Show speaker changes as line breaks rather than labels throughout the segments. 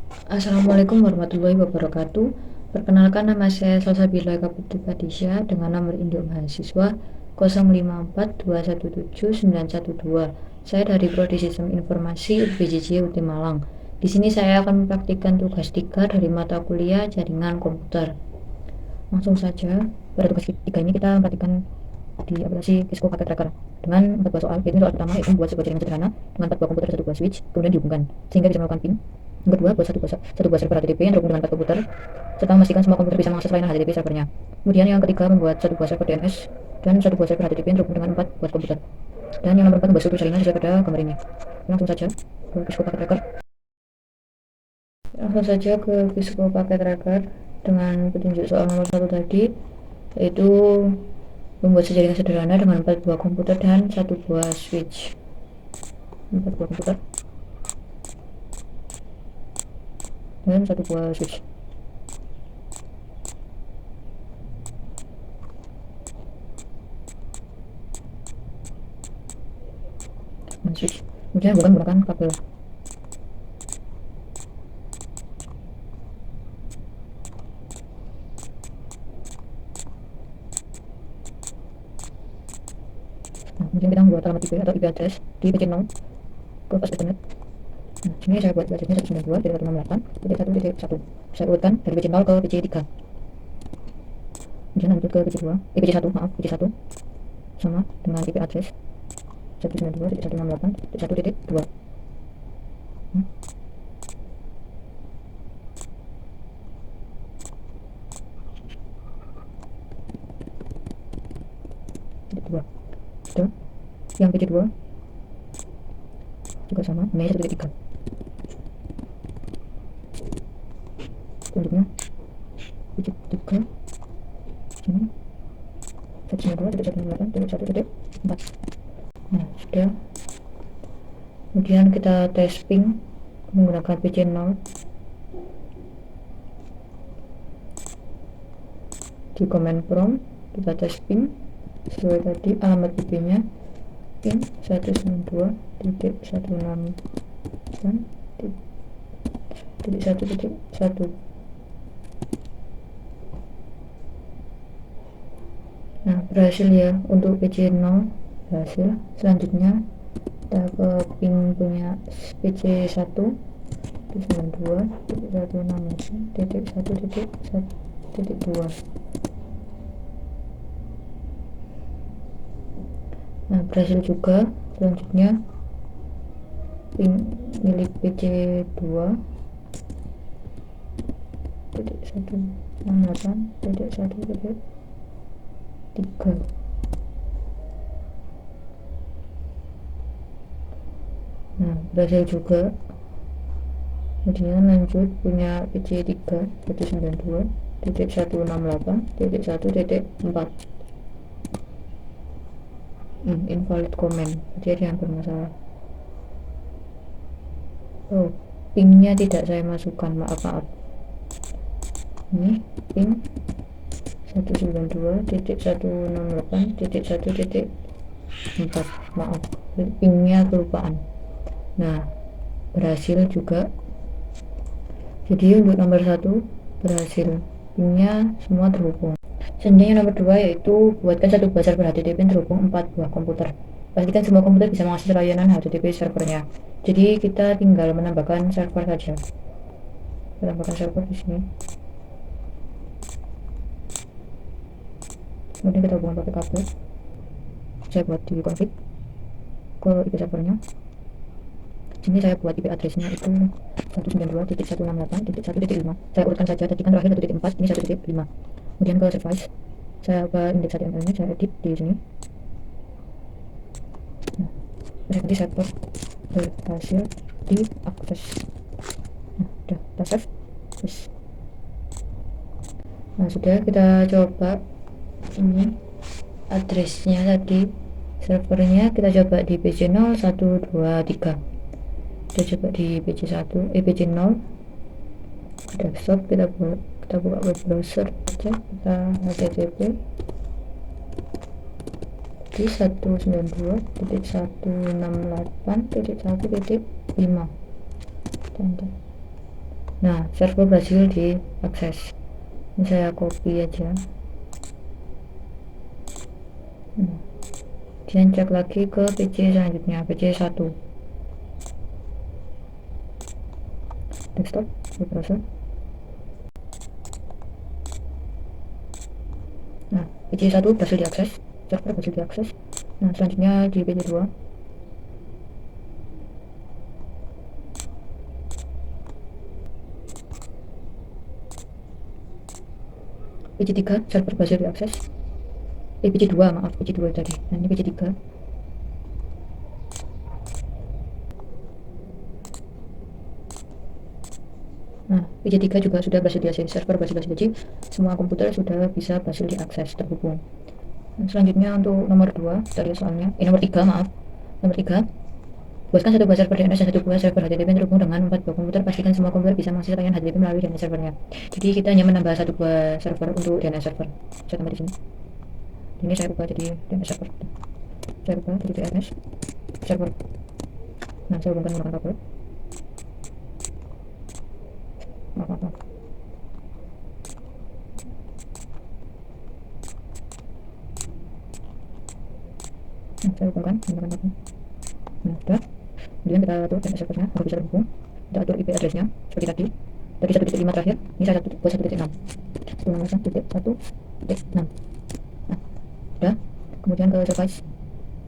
Assalamualaikum warahmatullahi wabarakatuh. Perkenalkan, nama saya Salsabila Eka Putri Padisya dengan nomor induk mahasiswa 0542179112. Saya dari Prodi Sistem Informasi UPJJ UT Malang. Di sini saya akan mempraktikkan tugas 3 dari mata kuliah Jaringan Komputer. Langsung saja, pada tugas 3 ini kita mempraktikkan di aplikasi Cisco Packet Tracker dengan 4 buah soal. Yaitu soal pertama yaitu membuat sebuah jaringan sederhana dengan 4 buah komputer dan 1 buah switch, kemudian dihubungkan sehingga bisa melakukan pin. Yang kedua, buat satu buah server HTTP yang terhubung dengan 4 komputer serta memastikan semua komputer bisa mengakses layanan HTTP servernya. Kemudian yang ketiga, membuat satu buah server DNS dan satu buah server HTTP yang terhubung dengan 4 buah komputer. Dan yang nomor 4, membuat struktur jaringan sesuai pada gambar ini. Langsung saja ke Cisco Packet Tracker. Langsung saja ke Cisco Packet Tracker dengan petunjuk soal nomor 1 tadi, yaitu membuat jaringan sederhana dengan 4 buah komputer dan 1 buah switch. 4 buah komputer dan 1 buah switch. Switch. Kemudian bukan menggunakan kabel. Kemudian kita membuat alamat IP atau IP address di PC0 ke flash ethernet. Sini saya buat addressnya 192.168.1.1. Saya urutkan dari PC0 ke PC3. Kemudian lanjut ke PC2, PC1, PC1 sama dengan IP address 192.168.1.2. Sudah. Yang PC2 juga sama, namanya 1.3. Selanjutnya PC3 sini 192.168.1.4. Nah, sudah. Kemudian kita tes ping menggunakan PC0 di command prompt. Kita tes ping sesuai tadi alamat IP nya pin 192.168.1.1. Nah, berhasil ya untuk PC0, berhasil. Selanjutnya kita ke pin punya PC1 92.168.1.1.2. Nah, berhasil juga. Selanjutnya pin milik PC2 168.1.3. Nah, berhasil juga. Kemudian lanjut punya PC3 192.168.1.4. Invalid comment, jadi ada yang bermasalah. Oh, pingnya tidak saya masukkan, maaf. Ini ping 192.168.1.4, maaf, pingnya kelupaan. Nah, berhasil juga. Jadi untuk nomor 1 berhasil, pingnya semua terhubung. Selanjutnya nomor 2 yaitu buatkan satu buah server HTTP yang terhubung 4 buah komputer. Pastikan semua komputer bisa mengakses layanan HTTP servernya. Jadi kita tinggal menambahkan server saja. Menambahkan server di sini. Kemudian kita hubungkan pakai kabel. Saya buat di config ke IP servernya. Sini saya buat IP addressnya itu 192.168.1.5. Saya urutkan saja, tadi kan terakhir 1.4, ini 1.5. Kemudian ke service, saya ke indeks HTML nya saya edit di sini. Nah, berarti server berhasil diakses. Nah, udah kita save. Nah, sudah, kita coba ini addressnya tadi, servernya kita coba di PC0 1 2 3. Kita coba di PC1, PC0 desktop, kita buka web browser aja, kita http di 192.168.1.5. Nah, server berhasil diakses. Ini saya copy aja. Kemudian cek lagi ke PC selanjutnya, PC 1 desktop browser. Nah, PC 1 berhasil diakses, server berhasil diakses. Nah, selanjutnya di PC 2. PC 3 server berhasil diakses. PC 2, maaf, PC 2 tadi. Nah, ini PC 3. Nah, PC 3 juga sudah berhasil diakses, server berhasil diakses, jadi semua komputer sudah bisa berhasil diakses, terhubung. Nah, selanjutnya untuk nomor 2 tadi soalnya, nomor 3, maaf. Nomor 3, buatkan satu buah server DNS dan satu buah server HTTP yang terhubung dengan 4 buah komputer. Pastikan semua komputer bisa mengakses layanan HTTP melalui DNS servernya. Jadi kita hanya menambah satu buah server untuk DNS server. Saya tambah di sini. Ini saya ubah jadi DNS server. Saya ubah jadi DNS server. Nah, saya hubungkan menggunakan kabel. Maaf. Nah, saya hubungkan menggunakan kabel. Nah, sudah. Kemudian kita atur DNS servernya agar bisa terhubung. Kita atur IP addressnya seperti tadi. Tadi 1.5 terakhir. Ini saya buat 1.6. 1.6. Nah, sudah. Kemudian ke service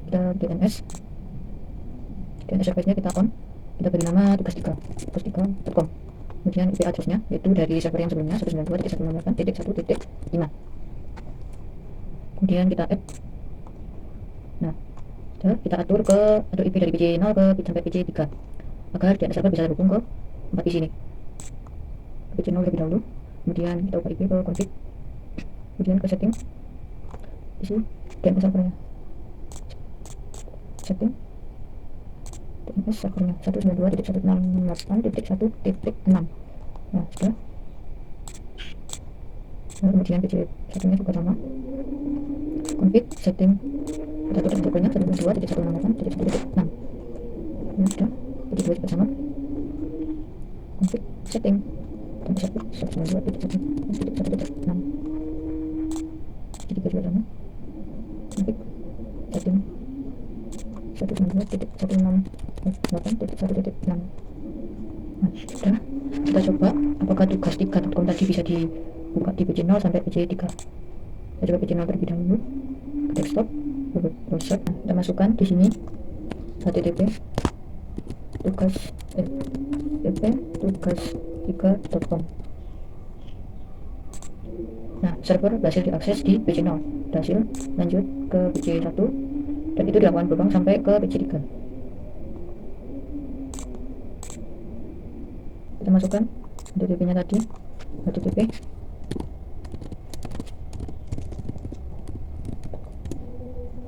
kita DNS service nya kita on, kita beri nama tugas3.com. Kemudian IP addressnya yaitu dari server yang sebelumnya 192.168.1.5. Kemudian kita add. Nah, kita atur IP dari PC 0 sampai PC 3 agar DNS server bisa terhubung ke 4 PC ini. PC 0 lebih dahulu, kemudian kita ubah IP ke config, kemudian ke setting, isi DNS servernya, setting DNS servernya 192.168.1.6. Nah, sudah. Nah, kemudian PC satunya juga sama, config, setting, kita tutup servernya 192.168.1.6. Nah, sudah. PC 2 juga sama, config, setting, dan server 192.1.1.6. PC 3 juga sama, config, setting 192.168.1.6. Nah, sudah. Kita coba apakah tugas3.com tadi bisa dibuka di PC 0 sampai PC 3. Kita coba PC 0 terlebih dahulu, ke desktop, ke browser. Nah, kita masukkan di sini http tugas3.com. Nah, server berhasil diakses di PC 0, berhasil lanjut ke PC 1, dan itu dilakukan berulang sampai ke PC 3. Kita masukkan HTTP nya tadi, HTTP.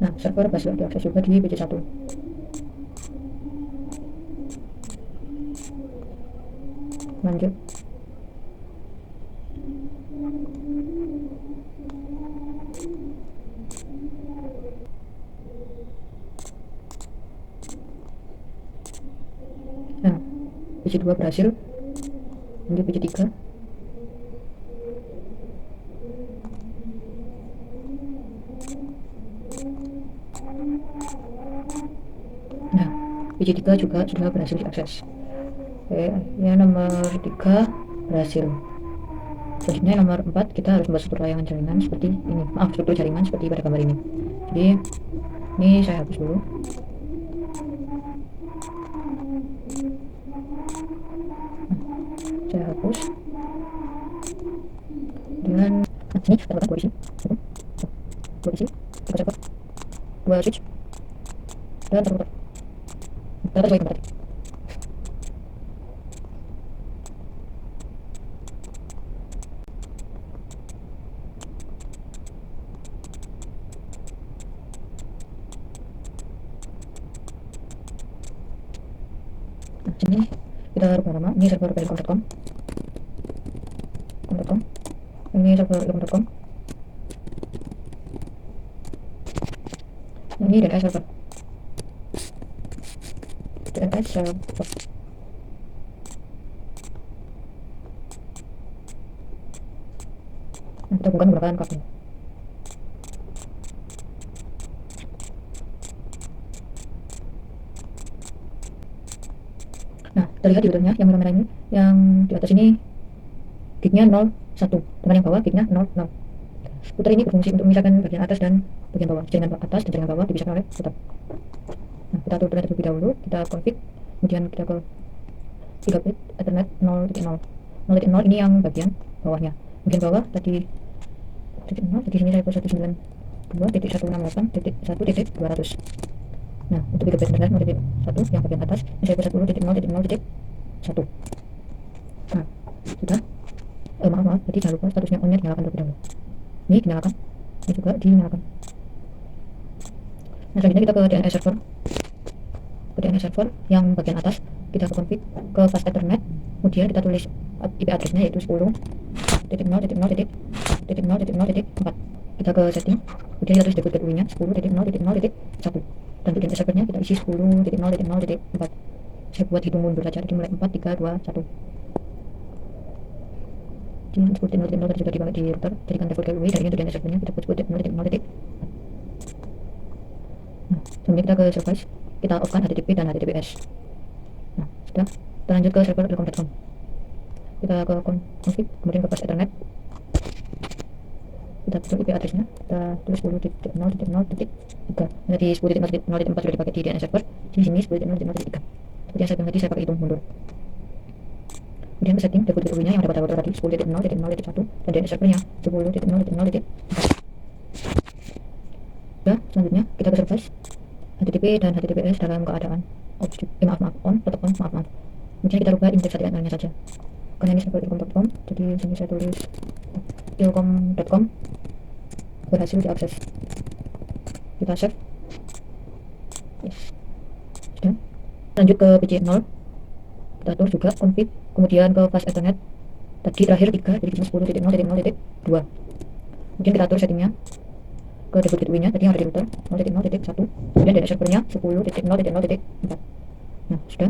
Nah, server berhasil diakses juga di PC 1. Lanjut. Nah, PC 2 berhasil, lanjut PC 3. Nah, PC 3 juga sudah berhasil diakses. Oke, yang nomor 3 berhasil. Selanjutnya nomor 4, kita harus membuat struktur layanan jaringan seperti ini. Maaf, struktur jaringan seperti pada gambar ini. Jadi, ini saya hapus dulu. Saya hapus. Dan ini kita buat 2 di sini. 2 di sini, 3 server, 2 switch, dan terputar. Kita sesuai gambar tadi. Nah, sini kita rubah nama. Ini server belcom.com, ini server ilkom.com, ini DNS server, DNS server. Nah, kita hubungkan menggunakan kabel. Nah, kita lihat di routernya yang merah-merah ini, yang di atas ini gignya 01, dengan yang bawah gignya 00. Router ini berfungsi untuk memisahkan bagian atas dan bagian bawah. Jaringan atas dan jaringan bawah dipisahkan oleh router. Nah, kita atur internet terlebih dahulu, kita config, kemudian kita ke gigabit ethernet 0.0. 0.0 ini yang bagian bawahnya. Bagian bawah tadi 0, di sini saya buat 192.168.1.200. Nah, untuk gigabit internet 0.1 yang bagian atas, ini saya buat 10.0.0.1. Nah, sudah. Maaf, tadi jangan lupa statusnya on-nya dinyalakan terlebih dahulu. Ini dinyalakan, ini juga dinyalakan. Nah, selanjutnya kita ke DNS server. Ke DNS server yang bagian atas, kita ke config, ke fast ethernet, kemudian kita tulis IP addressnya yaitu 10.0.0.0.0.4. Kita ke setting, kemudian kita tulis default gateway-nya 10.0.0.1, dan DNS servernya kita isi 10.0.0.4. Saya buat hitung mundur saja, jadi mulai 4, 3, 2, 1. Jadi 10.0.0 tadi sudah dipakai di router, jadikan default gateway, dari untuk DNS servernya kita buat 10.0.0. Nah, selanjutnya kita ke service, kita off kan HTTP dan HTTPS. Nah, sudah. Kita lanjut ke server telkom.com. Kita ke config, kemudian ke fast ethernet. Kita tulis IP addressnya, kita tulis 10.0.0.3. Nanti 10.0.0.4 sudah dipakai di DNS server, di sini 10.0.0.3. Seperti yang saya bilang tadi, saya pakai hitung mundur. Kemudian ke setting default gateway-nya yang ada pada router tadi 10.0.0.1 dan DNS servernya 10.0.0.4. Nah, selanjutnya kita ke service HTTP dan HTTPS dalam keadaan on, tetap on, maaf. Kemudian kita rubah indeks HTML-nya saja. Karena ini server ilkom.com, jadi sini saya tulis ilkom.com berhasil diakses. Kita save. Yes. Sudah. Lanjut ke PC0. Kita atur juga config, kemudian ke fast ethernet. Tadi terakhir 3, jadi 10.0.0.2. Kemudian kita atur settingnya ke default gateway-nya tadi yang ada di router 0.0.1, kemudian DNS servernya 10.0.0.4. Nah, sudah.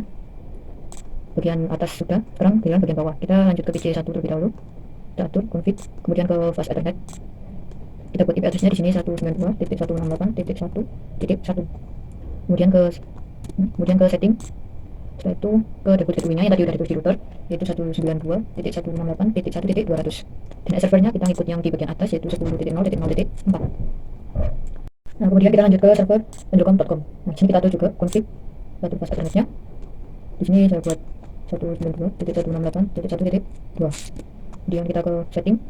Bagian atas sudah. Sekarang bagian bawah. Kita lanjut ke PC1 terlebih dahulu. Kita atur config, kemudian ke fast ethernet. Kita buat IP addressnya di sini 192.168.1.1. Kemudian ke setting. Setelah itu ke default gateway-nya yang tadi udah ditulis di router, yaitu 192.168.1.200. DNS servernya kita ikut yang di bagian atas, yaitu 10.0.0.4. Nah, kemudian kita lanjut ke server telkom.com. Nah, sini kita atur juga config, atur fast ethernetnya. Di sini saya buat 192.168.1.2. Kemudian kita ke setting,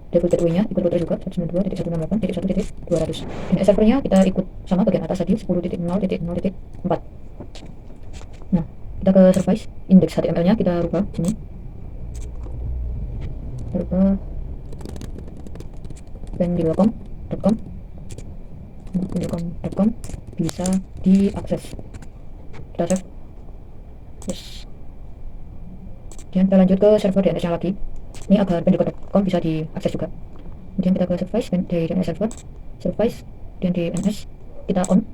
default gateway-nya ikut router juga 192.168.1.200. DNS servernya kita ikut sama bagian atas tadi 10.0.0.4. Nah, kita ke service, indeks HTML-nya kita rubah sini. Kita rubah pendilkom.com. Pendilkom.com bisa diakses. Kita save. Yes. Kemudian kita lanjut ke server DNS-nya lagi. Ini agar pendilkom.com bisa diakses juga. Kemudian kita ke service dari DNS server, service dan DNS kita on.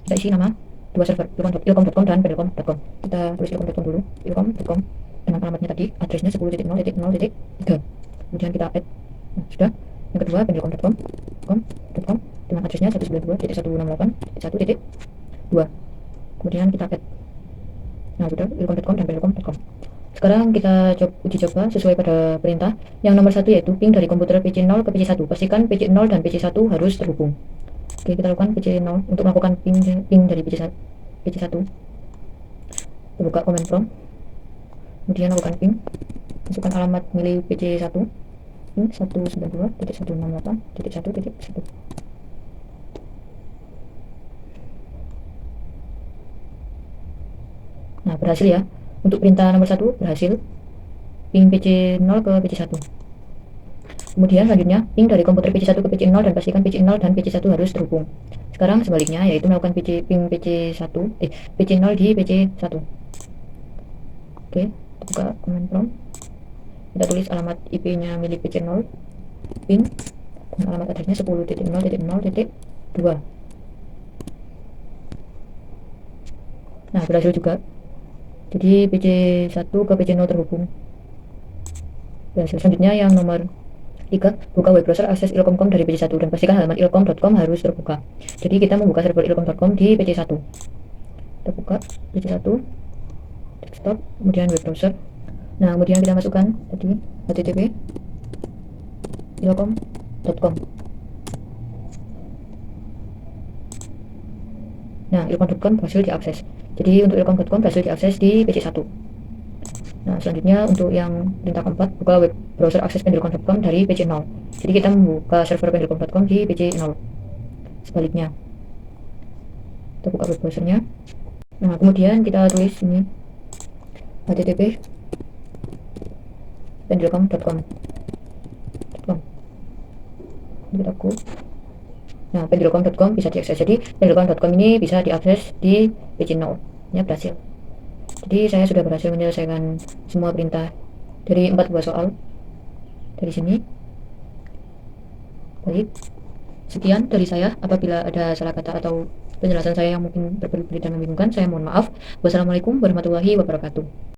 Kita isi nama dua server, ilkom.com dan pendilkom.com. Kita tulis ilkom.com dulu, ilkom.com dengan alamatnya tadi, addressnya 10.0.0.3. Kemudian kita add. Nah, sudah. Yang kedua pendilkom.com dengan addressnya 192.168.1.2. Kemudian kita add. Nah, sudah ilkom.com dan pendilkom.com. Sekarang kita uji coba sesuai pada perintah. Yang nomor 1 yaitu ping dari komputer PC0 ke PC1. Pastikan PC0 dan PC1 harus terhubung. Oke, kita lakukan PC0 untuk melakukan ping dari PC1. Kita buka command prompt, kemudian lakukan ping, masukkan alamat milik PC1, ping 192.168.1.1. Nah, berhasil ya. Untuk perintah nomor 1 berhasil, ping PC0 ke PC1. Kemudian selanjutnya ping dari komputer PC1 ke PC0 dan pastikan PC0 dan PC1 harus terhubung. Sekarang sebaliknya, yaitu melakukan ping PC0 di PC1. Oke, kita buka command prompt. Kita tulis alamat IP-nya milik PC0, ping, dan alamat addressnya 10.0.0.2. Nah, berhasil juga. Jadi PC1 ke PC0 terhubung. Berhasil. Selanjutnya yang nomor 3. Buka web browser akses ilkom.com dari PC1 dan pastikan halaman ilkom.com harus terbuka. Jadi kita membuka server ilkom.com di PC1. Kita buka PC1, desktop, kemudian web browser. Nah, kemudian kita masukkan tadi http ilkom.com. Nah, ilkom.com berhasil diakses. Jadi untuk ilkom.com berhasil diakses di PC1. Nah, selanjutnya untuk yang perintah keempat, buka web browser akses pendilkom.com dari PC 0. Jadi kita membuka server pendilkom.com di PC 0. Sebaliknya, kita buka web browsernya. Nah, kemudian kita tulis ini http pendilkom.com. Ini kita go. Nah, pendilkom.com bisa diakses. Jadi pendilkom.com ini bisa diakses di PC 0. Ini berhasil. Jadi saya sudah berhasil menyelesaikan semua perintah dari 4 buah soal dari sini. Baik, sekian dari saya. Apabila ada salah kata atau penjelasan saya yang mungkin berbelit-belit dan membingungkan, saya mohon maaf. Wassalamualaikum warahmatullahi wabarakatuh.